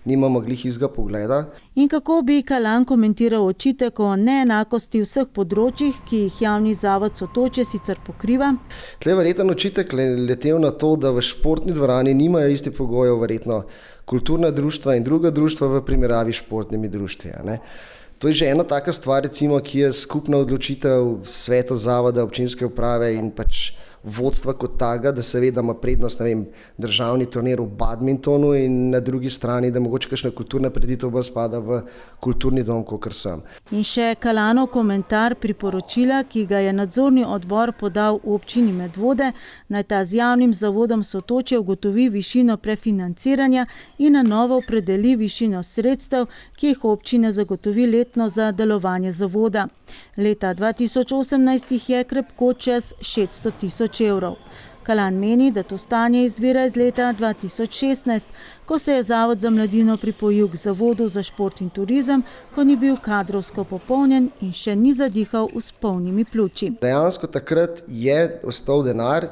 nimamo glih izga pogleda. In kako bi Kalan komentiral očitek o neenakosti vseh področjih, ki jih javni zavod Sotočje sicer pokriva? Tle verjetno očitek letel na to, da v športni dvorani nimajo isti pogojev verjetno kulturna društva in druga društva v primerjavi s športnimi društvi, ne? To je že ena taka stvar, recimo, ki je skupna odločitev sveta zavoda, občinske uprave in pač vodstva kot taga, da seveda ima prednost, ne vem, državni turnir v badmintonu in na drugi strani, da mogoče kakšna kulturna prireditev spada v kulturni dom, kakor sem. In še Kalanov komentar priporočila, ki ga je nadzorni odbor podal v občini Medvode, naj ta z javnim zavodom Sotočje ugotovi višino prefinanciranja in na novo opredeli višino sredstev, ki jih občine zagotovi letno za delovanje zavoda. Leta 2018 jih je krepko čez 600 000 evrov. Kalan meni, da to stanje izvira iz leta 2016, ko se je Zavod za mladino pripojil k Zavodu za šport in turizem, ko ni bil kadrovsko popolnjen in še ni zadihal s polnimi pljuči. Dejansko takrat je ostal denar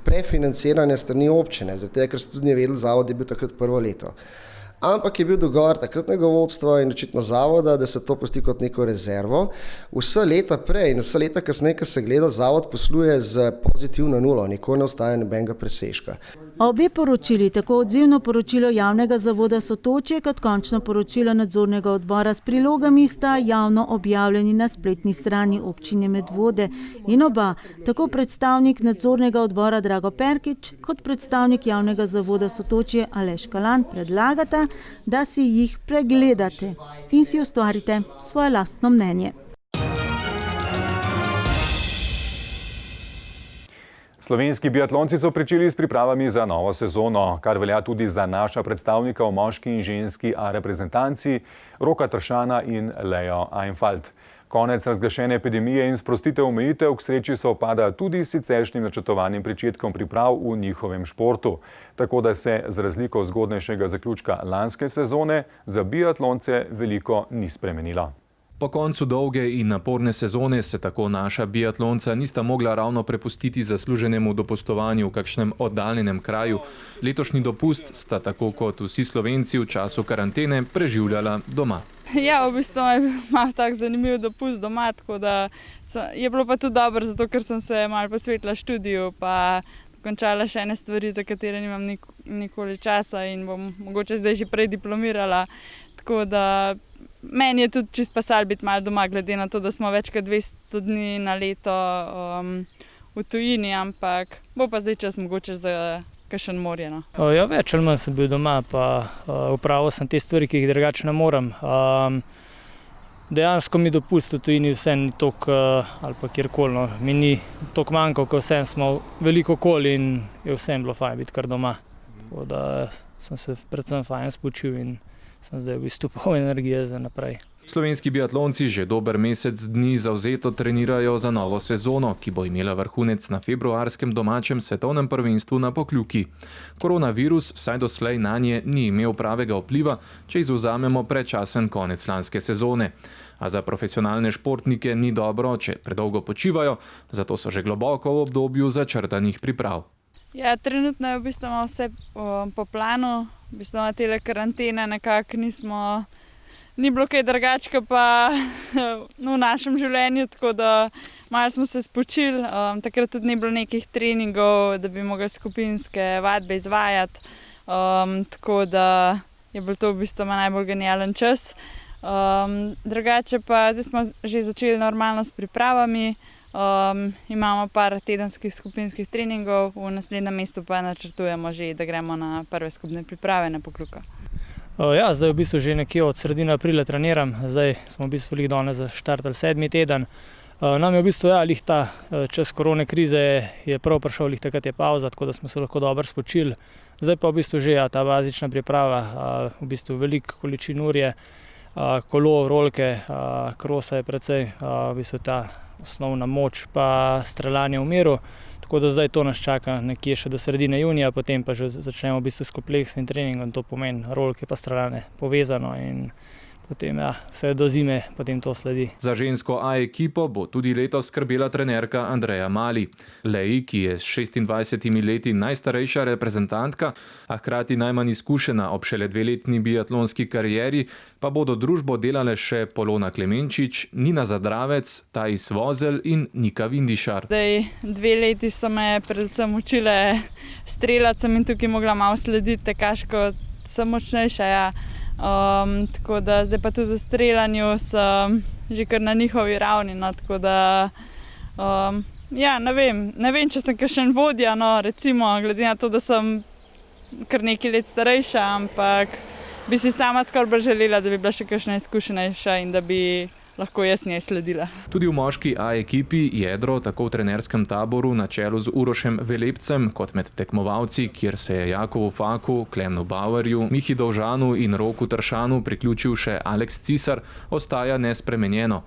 prefinanciranja strani občine, zato ker se tudi ne vedeli, zavod je bil takrat prvo leto. Ampak je bil dogovor takratnega vodstva in očitno zavoda, da se to pusti kot neko rezervo. Vse leta prej in vse leta kasneje, ko se gleda, zavod posluje z pozitivno nulo, nikoli ne ostaja nobenega presežka. Obe poročili, tako odzivno poročilo javnega zavoda Sotočje kot končno poročilo nadzornega odbora s prilogami, sta javno objavljeni na spletni strani občine Medvode in oba, tako predstavnik nadzornega odbora Drago Perkič kot predstavnik javnega zavoda Sotočje Aleš Kalan predlagata, da si jih pregledate in si ustvarite svoje lastno mnenje. Slovenski biatlonci so pričeli s pripravami za novo sezono, kar velja tudi za naša predstavnika v moški in ženski A reprezentanci Roka Tršana in Lejo Einfalt. Konec razglašene epidemije in sprostitev omejitev k sreči sovpada tudi s siceršnjim načrtovanim pričetkom priprav v njihovem športu, tako da se z razliko zgodnejšega zaključka lanske sezone za biatlonce veliko ni spremenila. Po koncu dolge in naporne sezone se tako naša biatlonca nista mogla ravno prepustiti zasluženemu dopustovanju v kakšnem oddaljenem kraju. Letošnji dopust sta tako kot vsi Slovenci v času karantene preživljala doma. Ja, v bistvu je bil malo tak zanimiv dopust doma, tako da je bilo pa tudi dobro, zato ker sem se malo posvetila študiju, pa končala še ene stvari, za katere nimam nikoli časa in bom mogoče zdaj že prej diplomirala, tako da meni je tudi čist pasal biti malo doma, glede na to, da smo več kot 200 dni na leto v tujini, ampak bo pa zdaj čas mogoče za kakšen morje. No. Ja, več ali manj sem bil doma, pa opravil sem te stvari, ki jih drugače ne morem. Dejansko mi dopust v tujini vse ni toliko, ali pa kjerkoli, no. Mi ni toliko manjkal, ker vsem smo veliko okoli in je vsem bilo fajn biti kar doma. Tako da sem se predvsem fajn spočil in sem zdaj v bistvu poln energije za naprej. Slovenski biatlonci že dober mesec dni zavzeto trenirajo za novo sezono, ki bo imela vrhunec na februarskem domačem svetovnem prvenstvu na Pokljuki. Koronavirus vsaj doslej nanje ni imel pravega vpliva, če izvzamemo predčasen konec lanske sezone. A za profesionalne športnike ni dobro, če predolgo počivajo, zato so že globoko v obdobju začrtanih priprav. Ja, trenutno je v bistvu vse po planu, v bistvu na tele karantene nekako ni bilo kaj drugače pa v našem življenju, tako da malo smo se spočili. Takrat tudi ni bilo nekih treningov, da bi mogli skupinske vadbe izvajati, tako da je bil to v bistvu najbolj genialen čas. Drugače pa zdaj smo že začeli normalno s pripravami, imamo par tedenskih skupinskih treningov, v naslednjem mesecu pa načrtujemo že, da gremo na prve skupne priprave na Pokljuko. Ja, zdaj v bistvu že nekje od sredine aprila treniram, zdaj smo v bistvu danes zaštartali 7. teden. Nam je v bistvu lih ta čas korone krize je prav prišel, lih takrat je pauza, tako da smo se lahko dobro spočili. Zdaj pa v bistvu že ta bazična priprava, v bistvu veliko količin ur je, kolo, rolke, krosa je precej, v bistvu ta osnovna moč pa streljanje v miru. Tako da zdaj to nas čaka nekje še do sredine junija, potem pa že začnemo v bistvu s kompleksnim treningom, to pomeni rolke pa streljanje povezano in potem vse do zime potem to sledi. Za žensko A ekipo bo tudi letos skrbela trenerka Andreja Mali. Leji, ki je s 26 leti najstarejša reprezentantka, a hkrati najmanj izkušena ob šele 2-letni biatlonski karieri, pa bodo družbo delale še Polona Klemenčič, Nina Zadravec, Tajs Vozelj in Nika Vindišar. 2 leti so me predvsem učile streljati, sem in tukaj mogla malo slediti, tekaško sem močnejša, tako da zdaj pa tudi v streljanju sem že kar na njihovi ravni, no, tako da ne vem, če sem kakšen vodja, no, recimo, glede na to, da sem kar nekaj let starejša, ampak bi si sama skoraj bolj želela, da bi bila še kakšna izkušenejša in da bi lahko jaz njej sledila. Tudi v moški A ekipi jedro tako v trenerskem taboru na čelu z Urošem Velebcem kot med tekmovalci, kjer se je Jakovu Faku, Klemnu Bauerju, Mihi Dovžanu in Roku Tršanu priključil še Aleks Cisar, ostaja nespremenjeno.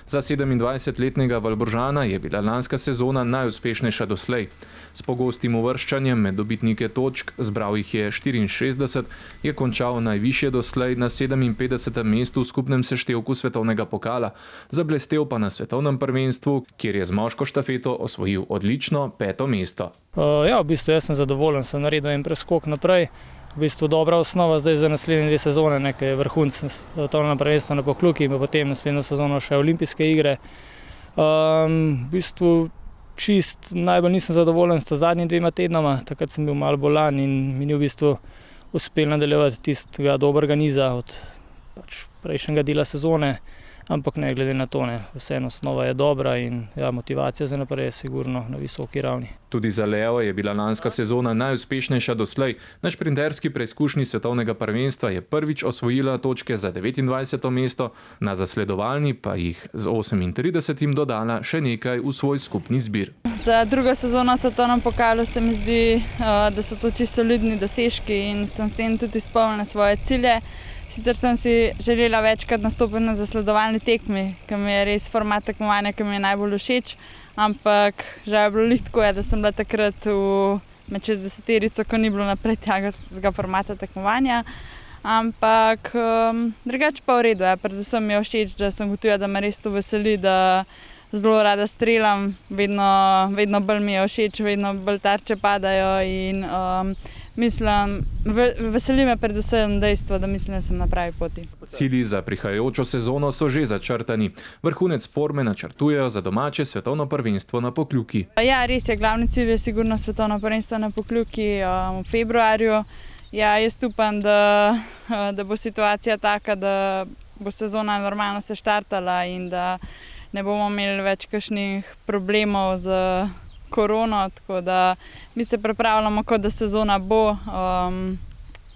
Za 27-letnega Valburžana je bila lanska sezona najuspešnejša doslej. S pogostim uvrščanjem med dobitnike točk, zbral jih je 64, je končal najvišje doslej na 57. mestu v skupnem seštevku svetovnega pokala, zablestel pa na svetovnem prvenstvu, kjer je z moško štafeto osvojil odlično 5. mesto. Ja, v bistvu jaz sem zadovoljen, sem naredil en preskok naprej. V bistvu dobra osnova zdaj za naslednje 2 sezone, nekaj je vrhunc svetovnega prvenstva na Pokljuki in pa potem naslednjo sezono še olimpijske igre. V bistvu čist najbolj nisem zadovoljen s zadnjima 2 tednoma, takrat sem bil malo bolan in mi ni v bistvu uspel nadaljevati tistega dobrega niza od prejšnjega dela sezone, ampak ne glede na to, vseeno osnova je dobra in motivacija za naprej je sigurno na visoki ravni. Tudi za Leo je bila lanska sezona najuspešnejša doslej. Na šprinterski preizkušnji svetovnega prvenstva je prvič osvojila točke za 29. mesto, na zasledovalni pa jih z 38. dodala še nekaj v svoj skupni zbir. Za drugo sezono v svetovnem pokalu se mi zdi, da so to čisto solidni dosežki in sem s tem tudi izpolnila svoje cilje. Sicer sem si želela večkrat nastopiti na zasledovalni tekmi, ki mi je res format tekmovanja, ki mi je najbolj všeč, ampak žal je bilo lih tako, da sem bila takrat med 60-terico, ko ni bilo naprej tega formata tekmovanja, ampak drugače pa v redu. Predvsem mi je všeč, da sem gotovila, da me res to veseli, da zelo rada streljam, vedno bolj mi je všeč, vedno bolj tarče padajo in veseli me predvsem dejstvo, da mislim, da sem na pravi poti. Cilji za prihajajočo sezono so že začrtani. Vrhunec forme načrtujejo za domače svetovno prvenstvo na Pokljuki. Ja, res je, glavni cilj je sigurno svetovno prvenstvo na Pokljuki v februarju. Ja, jaz upam, da bo situacija taka, da bo sezona normalno se štartala in da ne bomo imeli več kakšnih problemov z korono, tako da mi se pripravljamo, kot da sezona bo,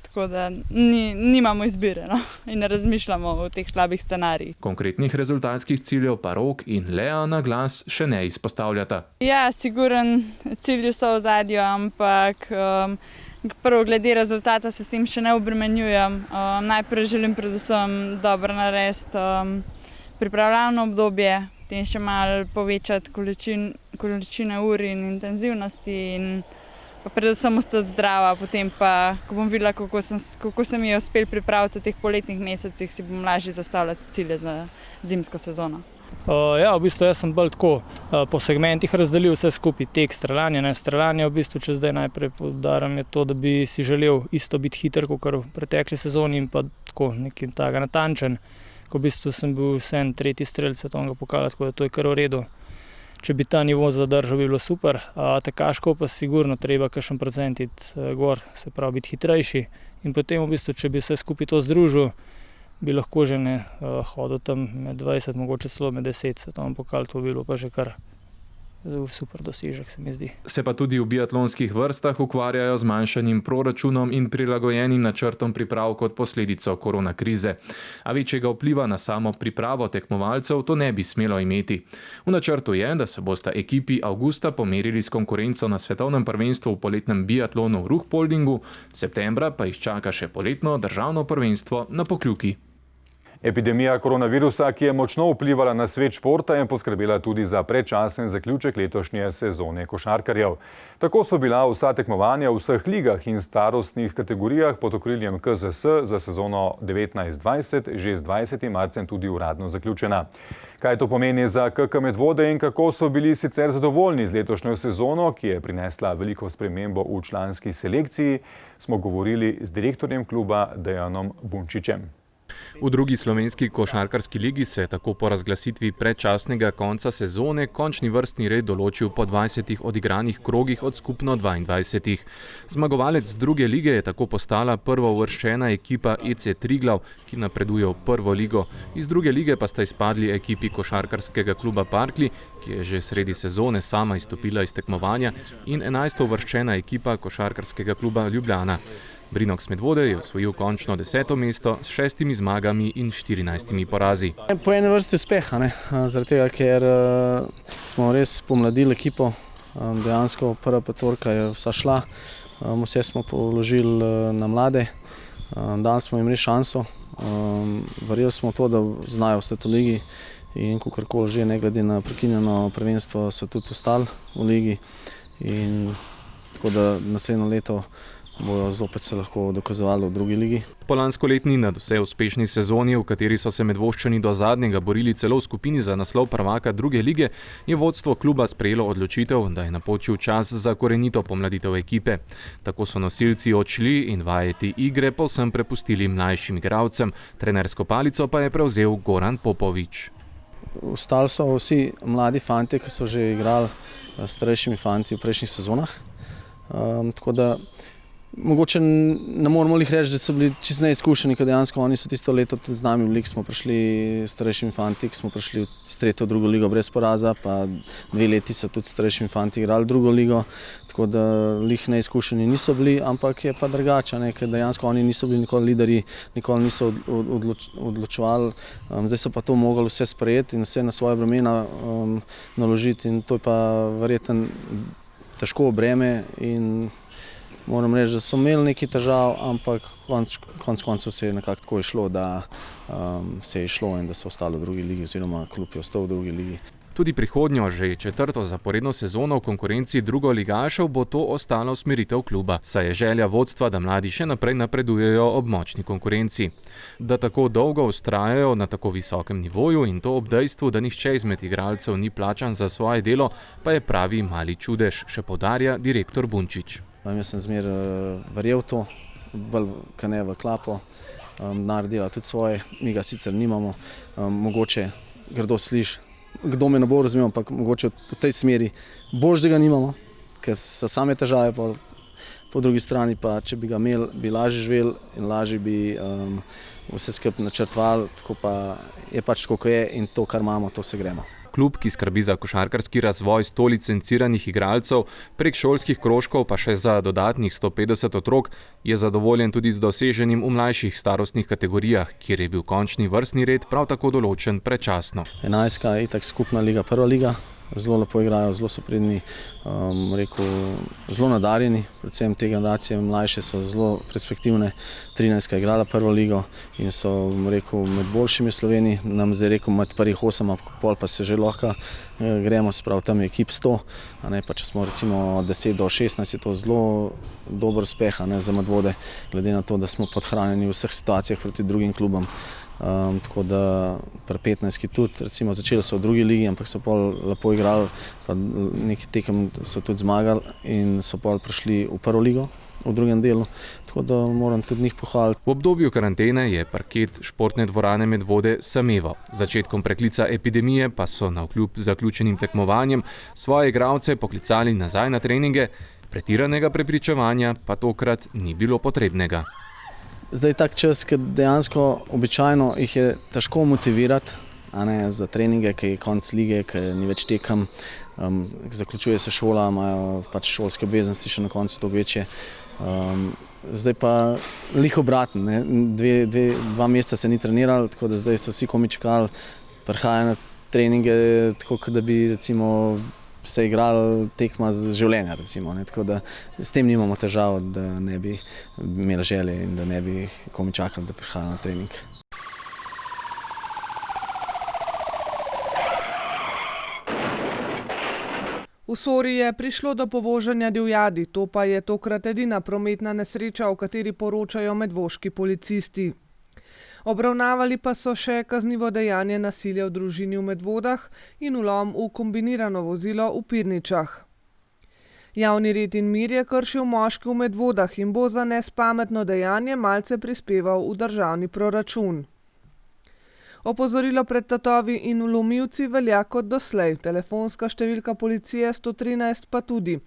tako da nimamo izbire, no? In ne razmišljamo o teh slabih scenarijih. Konkretnih rezultatskih ciljev pa Rok in Lea na glas še ne izpostavljata. Ja, siguren cilji so v zadju, ampak prvo glede rezultata se s tem še ne obremenjujem. Najprej želim predvsem dobro narediti pripravljalno obdobje, potem še malo povečati količine ur in intenzivnosti in pa predvsem ostati zdrava. Potem pa, ko bom videla, kako se mi je uspelo pripraviti v teh poletnih mesecih, si bom lažje zastavljati cilje za zimsko sezono. Ja, v bistvu jaz sem bolj tako po segmentih razdelil vse skupaj, tek, streljanje. Streljanje v bistvu, če zdaj najprej poudarim, je to, da bi si želel isto biti hiter, kot v pretekli sezoni in pa tako nekaj takega natančen. Ko v bistvu sem bil vsem tretji strelec svetovnega pokala, tako da to je kar v redu. Če bi ta nivo zadržal, bi bilo super. Tekaško pa sigurno treba kakšen procent iti gor, se pravi biti hitrejši. In potem v bistvu, če bi vse skupaj to združil, bi lahko že ne hodil tam med 20, mogoče celo med 10 svetovnem pokalu, to bi bilo pa že kar super dosežek, se mi zdi. Se pa tudi v biatlonskih vrstah ukvarjajo z manjšanim proračunom in prilagojenim načrtom priprav kot posledico korona krize. A večjega vpliva na samo pripravo tekmovalcev to ne bi smelo imeti. V načrtu je, da se bosta ekipi avgusta pomerili s konkurenco na svetovnem prvenstvu v poletnem biatlonu v Ruhpoldingu, septembra pa jih čaka še poletno državno prvenstvo na Pokljuki. Epidemija koronavirusa, ki je močno vplivala na svet športa, je poskrbela tudi za predčasen zaključek letošnje sezone košarkarjev. Tako so bila vsa tekmovanja v vseh ligah in starostnih kategorijah pod okriljem KZS za sezono 19-20 že z 20. marcem tudi uradno zaključena. Kaj to pomeni za KK Medvode in kako so bili sicer zadovoljni z letošnjo sezono, ki je prinesla veliko spremembo v članski selekciji, smo govorili z direktorjem kluba Dejanom Bunčičem. V drugi slovenski košarkarski ligi se je tako po razglasitvi predčasnega konca sezone končni vrstni red določil po 20 odigranih krogih od skupno 22. Zmagovalec druge lige je tako postala prvouvrščena ekipa EC Triglav, ki napreduje v prvo ligo. Iz druge lige pa sta izpadli ekipi košarkarskega kluba Parkli, ki je že sredi sezone sama izstopila iz tekmovanja, in 11. ekipa košarkarskega kluba Ljubljana. Brinox Medvode je osvojil končno 10. mesto s 6 zmagami in 14 porazi. Po eni vrsti uspeha, zaradi tega, ker smo res pomladili ekipo, dejansko prva petorka je vsa šla, vse smo položili na mlade, dali smo jim res šanso, verjeli smo to, da znajo ostati v ligi in kakorkoli že, ne glede na prekinjeno prvenstvo, so tudi ostali v ligi in tako da naslednjo leto bojo zopet se lahko dokazovali v drugi ligi. Po lanskoletni nadvse uspešni sezoni, v kateri so se Medvoščani do zadnjega borili celo v skupini za naslov prvaka druge lige, je vodstvo kluba sprejelo odločitev, da je napočil čas za korenito pomladitev ekipe. Tako so nosilci odšli in vajeti igre povsem prepustili mlajšim igralcem, trenersko palico pa je prevzel Goran Popovič. Ostali so vsi mladi fantje, ki so že igrali s starejšimi fanti v prejšnjih sezonah, tako da mogoče ne moramo jih reči, da so bili čisto neizkušeni, ker dejansko oni so tisto leto z nami v lig, smo prišli s starejšimi fanti, smo prišli s tretjo, drugo ligo brez poraza, pa 2 leti so tudi starejšimi fanti igrali drugo ligo, tako da lih neizkušeni niso bili, ampak je pa drugače, ker dejansko oni niso bili nikoli lideri, nikoli niso odločevali, zdaj so pa to mogli vse sprejeti in vse na svoje bremena naložiti in to je pa verjetno težko breme in moram reči, da so imeli nekaj težav, ampak konec koncev se je nekako tako išlo, da se je išlo in da so ostali v drugi ligi oziroma klub je ostal v drugi ligi. Tudi prihodnjo, že 4. zaporedno sezono v konkurenci drugoligašev bo to ostala usmeritev kluba, saj je želja vodstva, da mladi še naprej napredujejo ob močni konkurenci. Da tako dolgo vztrajajo na tako visokem nivoju in to ob dejstvu, da nihče izmed igralcev ni plačan za svoje delo, pa je pravi mali čudež, še poudarja direktor Bunčič. Jaz sem zmer verjel to, bolj kaj ne v klapo, denar dela tudi svoje, mi ga sicer nimamo, mogoče grdo sliši, kdo me ne bo razumel, ampak mogoče v tej smeri boljš, da ga nimamo, ker so same težave, po drugi strani pa, če bi ga imeli, bi lažje živeli in lažje bi vse skupaj načrtovali, tako pa je pač tako, ko je in to, kar imamo, to se gremo. klub, ki skrbi za košarkarski razvoj 100 licenciranih igralcev, prek šolskih krožkov pa še za dodatnih 150 otrok, je zadovoljen tudi z doseženim v mlajših starostnih kategorijah, kjer je bil končni vrstni red prav tako določen predčasno. 11. je itak skupna liga, prva liga. Zelo lepo igrajo, zelo so pridni, zelo nadarjeni, predvsem te generacije mlajše so zelo perspektivne. 13. je igrala prvo ligo in so med boljšimi v Sloveniji, nam zdaj med prvih 8, pol pa se že lahko gremo, se pravi tam je ekip 100, pa če smo recimo 10 do 16, je to zelo dober uspeh za Medvode, glede na to, da smo podhranjeni v vseh situacijah proti drugim klubom. Tako da pri 15 tudi, recimo začeli so v drugi ligi, ampak so pol lepo igrali, pa nekaj tekem so tudi zmagali in so pol prišli v prvo ligo v drugem delu, tako da moram tudi njih pohvaliti. V obdobju karantene je parket športne dvorane Medvode sameval. Z začetkom preklica epidemije pa so navkljub zaključenim tekmovanjem svoje igralce poklicali nazaj na treninge, pretiranega prepričevanja pa tokrat ni bilo potrebnega. Zdaj je tak čas, ker dejansko običajno jih je težko motivirati za treninge, ker je konec lige, ker ni več tekem, zaključuje se šola, imajo pač šolske obveznosti še na koncu toliko večje. Zdaj pa lih obratno, 2 meseca se ni trenirali, tako da zdaj so vsi komi čakali, prihajajo na treninge, tako da bi recimo se igrali tekma z življenja, recimo, tako da s tem nimamo težav, da ne bi imeli želje in da ne bi komi čakali, da prihajajo na trening. V Sori je prišlo do povoženja divjadi, to pa je tokrat edina prometna nesreča, o kateri poročajo medvoški policisti. Obravnavali pa so še kaznivo dejanje nasilja v družini v Medvodah in vlom v kombinirano vozilo v Pirničah. Javni red in mir je kršil moški v Medvodah in bo za nespametno dejanje malce prispeval v državni proračun. Opozorilo pred tatovi in vlomilci velja kot doslej, telefonska številka policije 113 pa tudi.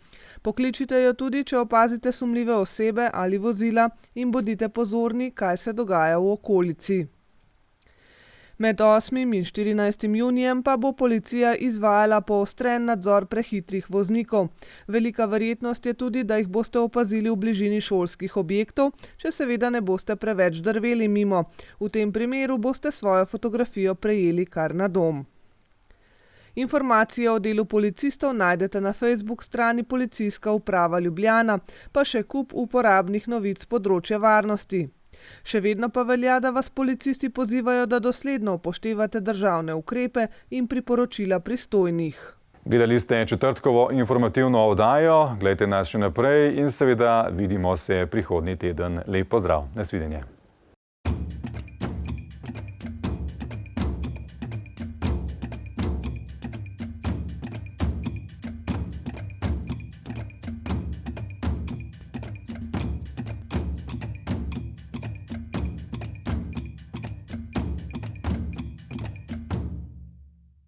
Pokličite jo tudi, če opazite sumljive osebe ali vozila in bodite pozorni, kaj se dogaja v okolici. Med 8. in 14. junijem pa bo policija izvajala poostren nadzor prehitrih voznikov. Velika verjetnost je tudi, da jih boste opazili v bližini šolskih objektov, če seveda ne boste preveč drveli mimo. V tem primeru boste svojo fotografijo prejeli kar na dom. Informacije o delu policistov najdete na Facebook strani Policijska uprava Ljubljana, pa še kup uporabnih novic z področja varnosti. Še vedno pa velja, da vas policisti pozivajo, da dosledno upoštevate državne ukrepe in priporočila pristojnih. Gledali ste četrtkovo informativno oddajo, gledajte nas še naprej in seveda vidimo se prihodnji teden. Lep pozdrav, nasvidenje.